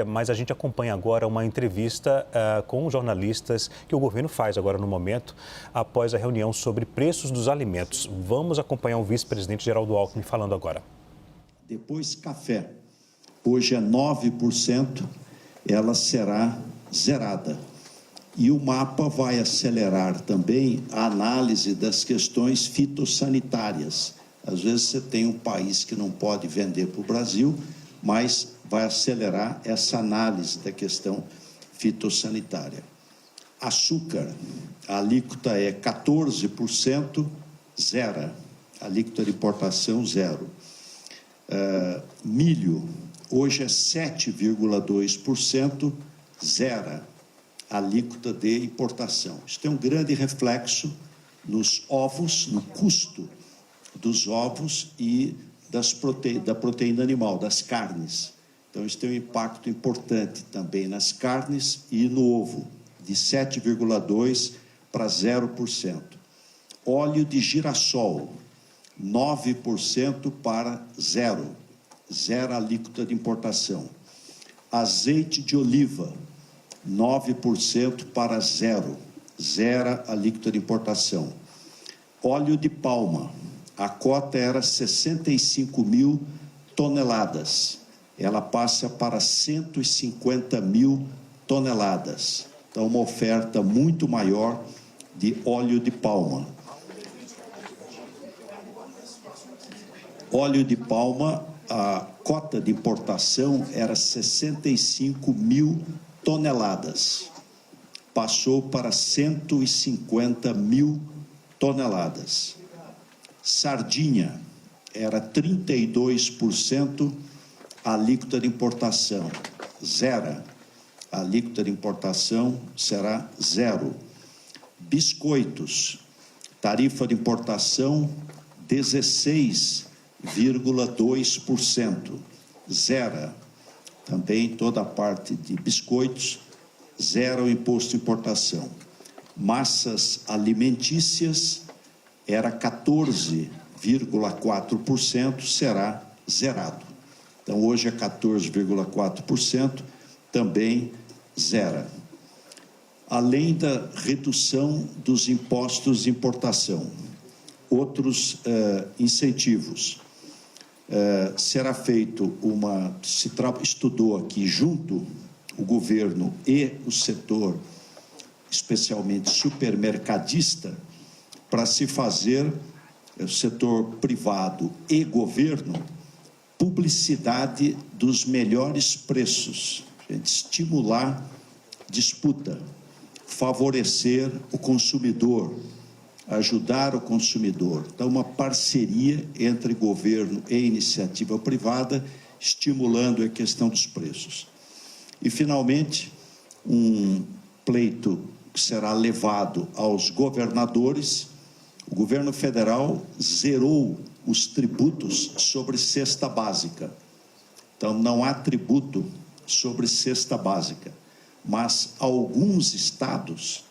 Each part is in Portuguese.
Mas a gente acompanha agora uma entrevista com jornalistas que o governo faz agora no momento, após a reunião sobre preços dos alimentos. Vamos acompanhar o vice-presidente Geraldo Alckmin falando agora. Depois, café. Hoje é 9%, ela será zerada. E o mapa vai acelerar também a análise das questões fitossanitárias. Às vezes você tem um país que não pode vender para o Brasil, mas vai acelerar essa análise da questão fitossanitária. Açúcar, a alíquota é 14%, zero. A alíquota de importação, zero. Milho, hoje é 7,2%, zero. A alíquota de importação. Isso tem um grande reflexo nos ovos, no custo dos ovos e da proteína animal, das carnes. Então, isso tem um impacto importante também nas carnes e no ovo, de 7,2% para 0%. Óleo de girassol, 9% para zero alíquota de importação. Azeite de oliva, 9% para zero alíquota de importação. Óleo de palma, a cota era 65 mil toneladas. Ela passa para 150 mil toneladas. Então, uma oferta muito maior de óleo de palma. Óleo de palma, a cota de importação era 65 mil toneladas. Passou para 150 mil toneladas. Sardinha, era 32% a alíquota de importação, zero. A alíquota de importação será zero. Biscoitos, tarifa de importação 16,2%, zero. Também toda a parte de biscoitos, zero imposto de importação. Massas alimentícias, era 14,4%, será zerado. Então, hoje é 14,4%, também zero. Além da redução dos impostos de importação, outros incentivos. Será feito estudou aqui junto o governo e o setor, especialmente supermercadista, para se fazer, o setor privado e governo, publicidade dos melhores preços, a gente estimular disputa, favorecer o consumidor, ajudar o consumidor. Então, uma parceria entre governo e iniciativa privada, estimulando a questão dos preços. E, finalmente, um pleito que será levado aos governadores. O governo federal zerou os tributos sobre cesta básica. Então, não há tributo sobre cesta básica, mas alguns estados,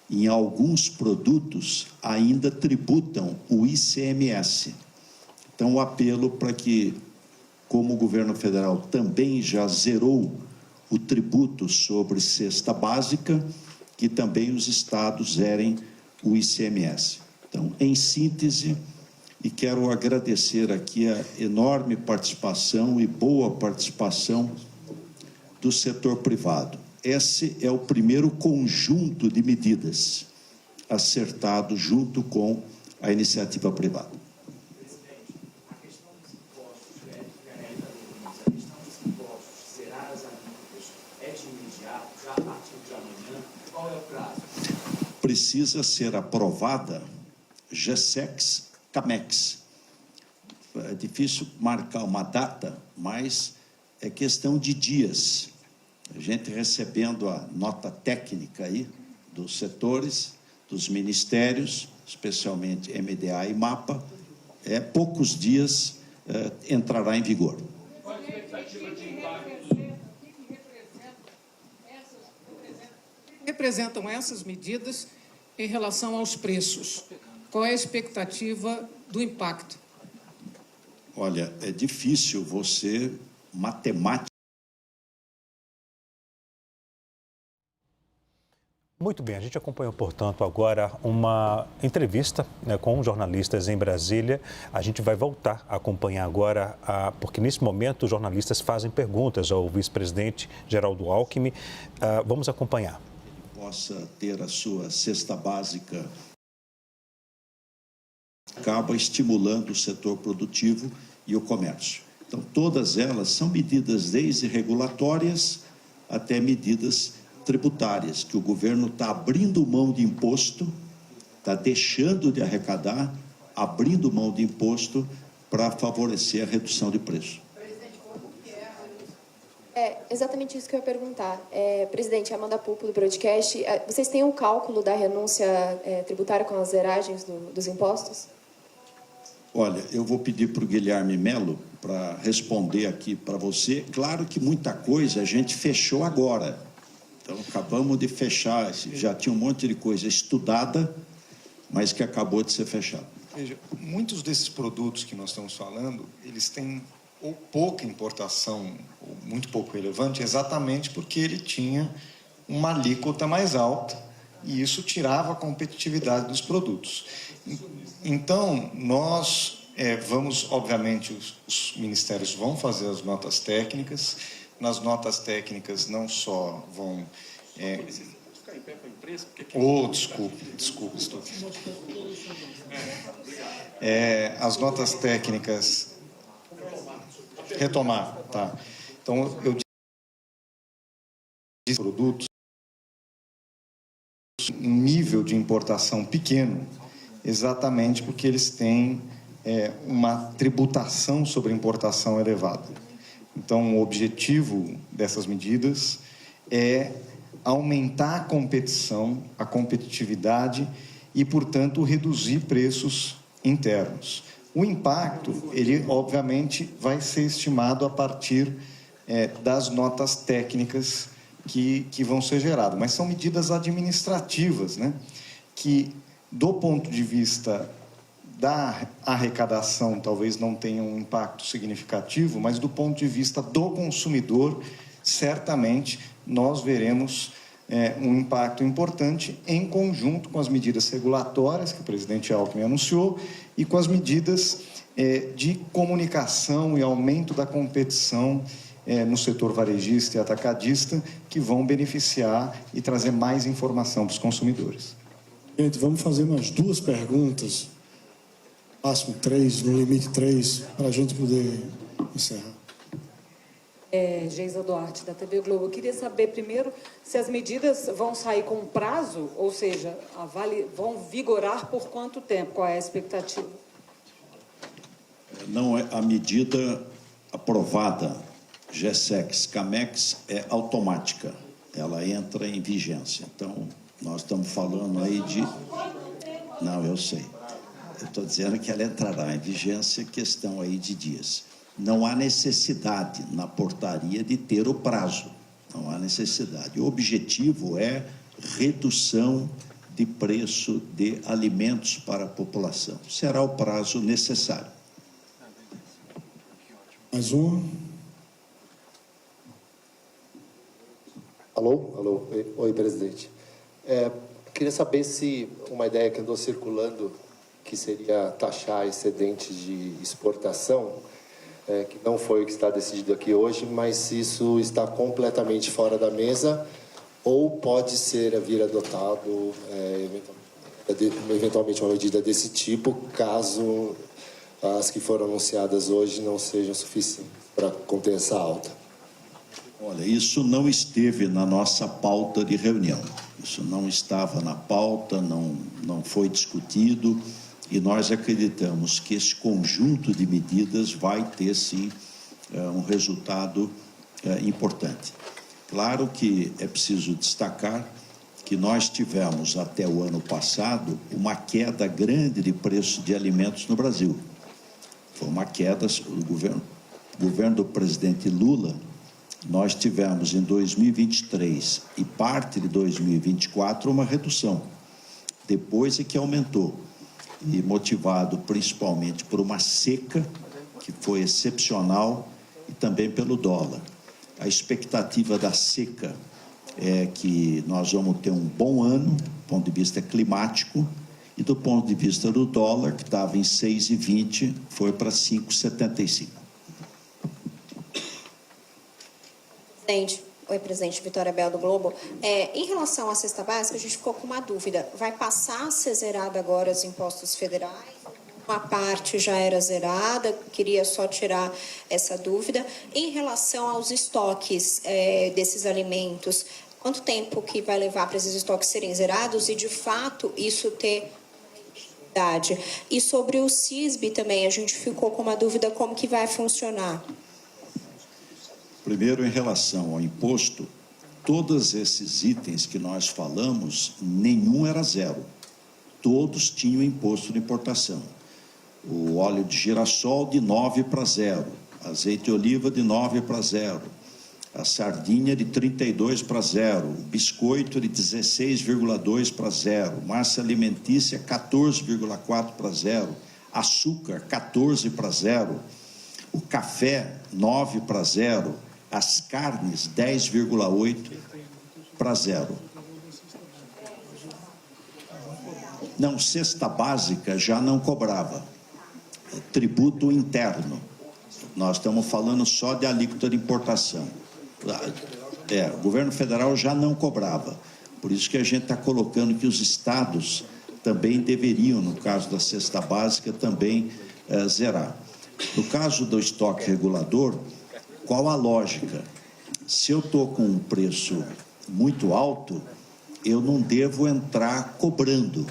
em alguns produtos, ainda tributam o ICMS. Então, o apelo para que, como o governo federal também já zerou o tributo sobre cesta básica, que também os estados zerem o ICMS. Então, em síntese, e quero agradecer aqui a enorme participação e boa participação do setor privado. Esse é o primeiro conjunto de medidas acertado junto com a iniciativa privada. Presidente, a questão dos impostos é diferente da governança. A questão dos impostos, zerar as alíquotas, é de imediato, já a partir de amanhã. Qual é o prazo? Precisa ser aprovada GSEX, CAMEX. É difícil marcar uma data, mas é questão de dias. A gente recebendo a nota técnica aí dos setores, dos ministérios, especialmente MDA e MAPA, poucos dias entrará em vigor. Qual a expectativa de impacto? Representam essas medidas em relação aos preços? Qual é a expectativa do impacto? Olha, é difícil você, matematicamente, Muito bem, a gente acompanhou, portanto, agora uma entrevista, né, com jornalistas em Brasília. A gente vai voltar a acompanhar agora, porque nesse momento os jornalistas fazem perguntas ao vice-presidente Geraldo Alckmin. Vamos acompanhar. Possa ter a sua cesta básica, acaba estimulando o setor produtivo e o comércio. Então, todas elas são medidas desde regulatórias até medidas tributárias, que o governo está abrindo mão de imposto, está deixando de arrecadar, abrindo mão de imposto para favorecer a redução de preço. É exatamente isso que eu ia perguntar. Presidente, Amanda Pulpo, do Broadcast, vocês têm o cálculo da renúncia tributária com as zeragens dos impostos? Olha, eu vou pedir para o Guilherme Melo para responder aqui para você. Claro que muita coisa a gente fechou agora. Então, acabamos de fechar, já tinha um monte de coisa estudada, mas que acabou de ser fechada. Veja, muitos desses produtos que nós estamos falando, eles têm ou pouca importação, ou muito pouco relevante, exatamente porque ele tinha uma alíquota mais alta e isso tirava a competitividade dos produtos. Então, nós vamos, obviamente, os ministérios vão fazer as notas técnicas. Nas notas técnicas não só vão... desculpe, estou... as notas técnicas... Retomar, tá. Então, eu disse produtos um nível de importação pequeno, exatamente porque eles têm uma tributação sobre importação elevada. Então, o objetivo dessas medidas é aumentar a competição, a competitividade e, portanto, reduzir preços internos. O impacto, ele, obviamente, vai ser estimado a partir das notas técnicas que vão ser geradas. Mas são medidas administrativas, né, que, do ponto de vista da arrecadação, talvez não tenha um impacto significativo, mas do ponto de vista do consumidor, certamente nós veremos um impacto importante em conjunto com as medidas regulatórias que o presidente Alckmin anunciou e com as medidas de comunicação e aumento da competição no setor varejista e atacadista, que vão beneficiar e trazer mais informação para os consumidores. Gente, vamos fazer umas 2 perguntas, máximo 3, no limite 3, para a gente poder encerrar. Geisa Duarte, da TV Globo. Eu queria saber, primeiro, se as medidas vão sair com prazo, ou seja, vão vigorar por quanto tempo? Qual é a expectativa? Não é a medida aprovada, GSEX, CAMEX, é automática. Ela entra em vigência. Então, nós estamos falando aí de... Não, eu sei. Eu estou dizendo que ela entrará em vigência, questão aí de dias. Não há necessidade na portaria de ter o prazo. Não há necessidade. O objetivo é redução de preço de alimentos para a população. Será o prazo necessário. Mais uma. Alô? Oi, presidente. Queria saber se uma ideia que andou circulando, que seria taxar excedentes de exportação, que não foi o que está decidido aqui hoje, mas se isso está completamente fora da mesa ou pode vir adotado eventualmente uma medida desse tipo, caso as que foram anunciadas hoje não sejam suficientes para conter essa alta. Olha, isso não esteve na nossa pauta de reunião. Isso não estava na pauta, não foi discutido. E nós acreditamos que esse conjunto de medidas vai ter, sim, um resultado importante. Claro que é preciso destacar que nós tivemos, até o ano passado, uma queda grande de preço de alimentos no Brasil. Foi uma queda, o governo do presidente Lula, nós tivemos em 2023 e parte de 2024 uma redução. Depois é que aumentou. E motivado principalmente por uma seca que foi excepcional e também pelo dólar. A expectativa da seca é que nós vamos ter um bom ano, do ponto de vista climático, e do ponto de vista do dólar, que estava em 6,20, foi para 5,75. Oi, presidente, Vitória Bel do Globo. Em relação à cesta básica, a gente ficou com uma dúvida. Vai passar a ser zerado agora os impostos federais? Uma parte já era zerada, queria só tirar essa dúvida. Em relação aos estoques desses alimentos, quanto tempo que vai levar para esses estoques serem zerados e, de fato, isso ter idade? E sobre o CISB também, a gente ficou com uma dúvida como que vai funcionar. Primeiro, em relação ao imposto, todos esses itens que nós falamos, nenhum era zero. Todos tinham imposto de importação. O óleo de girassol de 9 para 0, azeite de oliva de 9 para 0, a sardinha de 32 para 0, o biscoito de 16,2 para 0, massa alimentícia 14,4 para 0, açúcar 14 para 0, o café 9 para 0, as carnes 10,8 para 0. Não, cesta básica já não cobrava. Tributo interno. Nós estamos falando só de alíquota de importação. O governo federal já não cobrava. Por isso que a gente está colocando que os estados também deveriam, no caso da cesta básica, também zerar. No caso do estoque regulador, qual a lógica? Se eu estou com um preço muito alto, eu não devo entrar cobrando,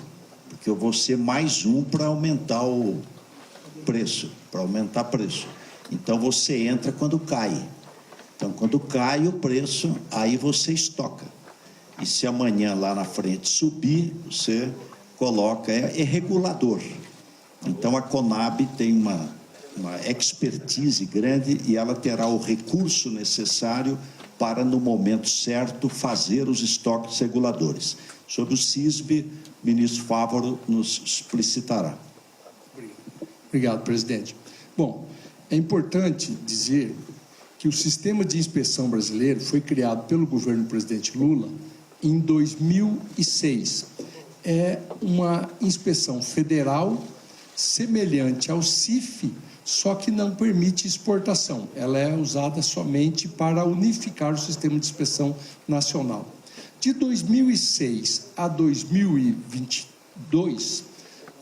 porque eu vou ser mais um para aumentar o preço, Então, você entra quando cai. Então, quando cai o preço, aí você estoca. E se amanhã lá na frente subir, você coloca, é regulador. Então, a Conab tem uma expertise grande e ela terá o recurso necessário para, no momento certo, fazer os estoques reguladores. Sobre o CISB, o ministro Fávaro nos explicitará. Obrigado, presidente. Bom, é importante dizer que o sistema de inspeção brasileiro foi criado pelo governo do presidente Lula em 2006. É uma inspeção federal semelhante ao CIF, só que não permite exportação. Ela é usada somente para unificar o sistema de inspeção nacional. De 2006 a 2022,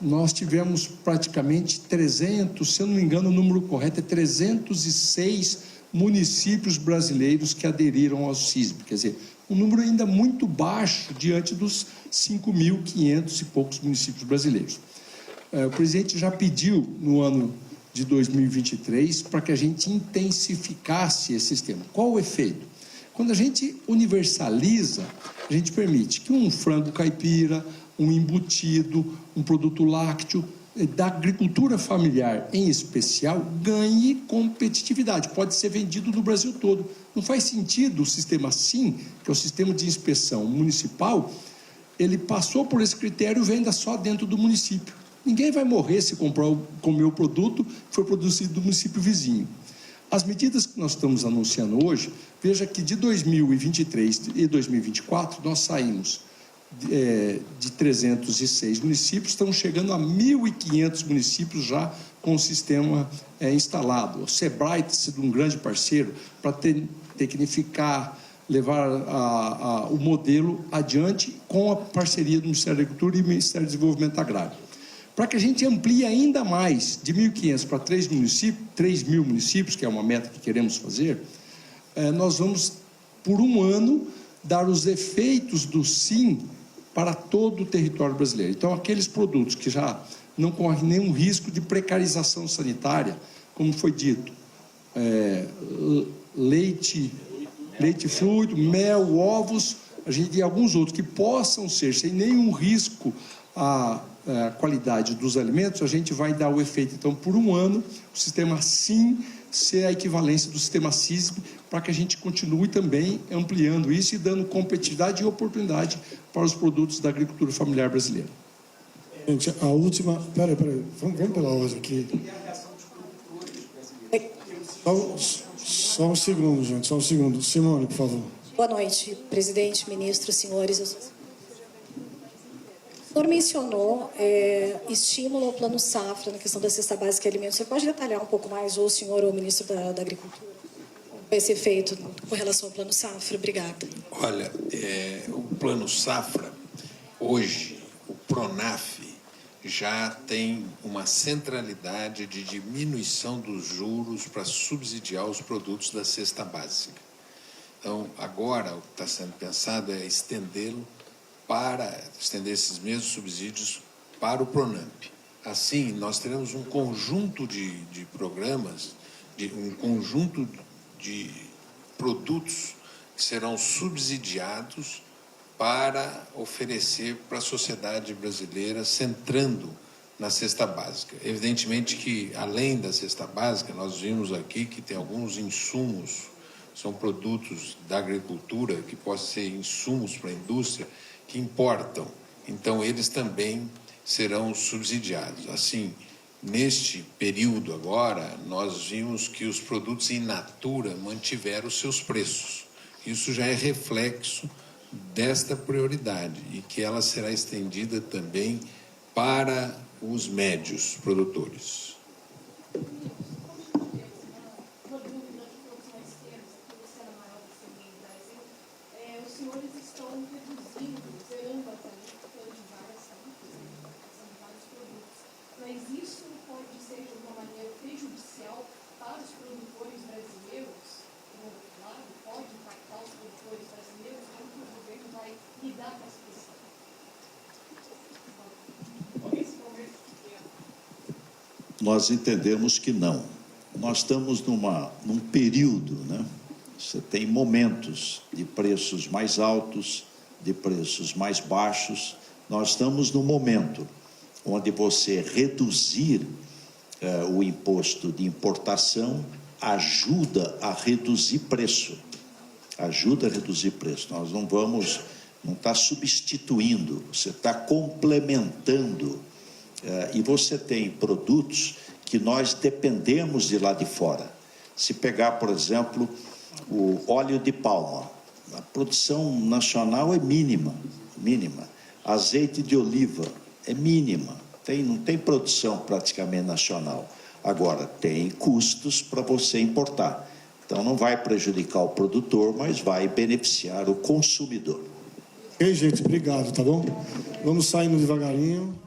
nós tivemos praticamente 300, se eu não me engano o número correto é 306 municípios brasileiros que aderiram ao CISB, quer dizer, um número ainda muito baixo diante dos 5.500 e poucos municípios brasileiros. O presidente já pediu no ano de 2023 para que a gente intensificasse esse sistema. Qual o efeito? Quando a gente universaliza, a gente permite que um frango caipira, um embutido, um produto lácteo, da agricultura familiar em especial, ganhe competitividade. Pode ser vendido no Brasil todo. Não faz sentido o sistema SIM, que é o sistema de inspeção municipal, ele passou por esse critério e venda só dentro do município. Ninguém vai morrer se comer o produto que foi produzido no município vizinho. As medidas que nós estamos anunciando hoje, veja que de 2023 e 2024, nós saímos de 306 municípios, estamos chegando a 1.500 municípios já com o sistema instalado. O SEBRAE tem sido um grande parceiro para tecnificar, levar o modelo adiante com a parceria do Ministério da Agricultura e do Ministério do Desenvolvimento Agrário. Para que a gente amplie ainda mais, de 1.500 para 3.000 municípios, que é uma meta que queremos fazer, nós vamos, por um ano, dar os efeitos do SIM para todo o território brasileiro. Então, aqueles produtos que já não correm nenhum risco de precarização sanitária, como foi dito, leite fluido, mel, ovos, e alguns outros que possam ser sem nenhum risco à qualidade dos alimentos, a gente vai dar o efeito. Então, por um ano, o sistema SIM ser a equivalência do sistema CISB, para que a gente continue também ampliando isso e dando competitividade e oportunidade para os produtos da agricultura familiar brasileira. Gente, a última... Peraí, vamos pela ordem aqui. Só um segundo, gente, só um segundo. Simone, por favor. Boa noite, presidente, ministros, senhores. O senhor mencionou estímulo ao Plano Safra na questão da cesta básica de alimentos. Você pode detalhar um pouco mais, ou o senhor ou o ministro da Agricultura, vai ser feito com relação ao Plano Safra? Obrigada. Olha, o Plano Safra, hoje, o PRONAF já tem uma centralidade de diminuição dos juros para subsidiar os produtos da cesta básica. Então, agora, o que está sendo pensado é estender esses mesmos subsídios para o PRONAMP. Assim, nós teremos um conjunto de programas, um conjunto de produtos que serão subsidiados para oferecer para a sociedade brasileira, centrando na cesta básica. Evidentemente que, além da cesta básica, nós vimos aqui que tem alguns insumos, são produtos da agricultura, que possam ser insumos para a indústria, que importam. Então, eles também serão subsidiados. Assim, neste período agora, nós vimos que os produtos in natura mantiveram os seus preços. Isso já é reflexo desta prioridade e que ela será estendida também para os médios produtores. Os senhores estão reduzindo, zerando a tarifa de vários produtos. Mas isso pode ser, de alguma maneira, prejudicial para os produtores brasileiros? Pode impactar os produtores brasileiros? Como que o governo vai lidar com essa questão? Nós entendemos que não. Nós estamos num período, né? Você tem momentos de preços mais altos, de preços mais baixos. Nós estamos no momento onde você reduzir o imposto de importação ajuda a reduzir preço. Ajuda a reduzir preço. Nós não está substituindo, você está complementando. E você tem produtos que nós dependemos de lá de fora. Se pegar, por exemplo, o óleo de palma, a produção nacional é mínima. Azeite de oliva é mínima, não tem produção praticamente nacional. Agora, tem custos para você importar. Então, não vai prejudicar o produtor, mas vai beneficiar o consumidor. Ok, gente, obrigado, tá bom? Vamos saindo devagarinho.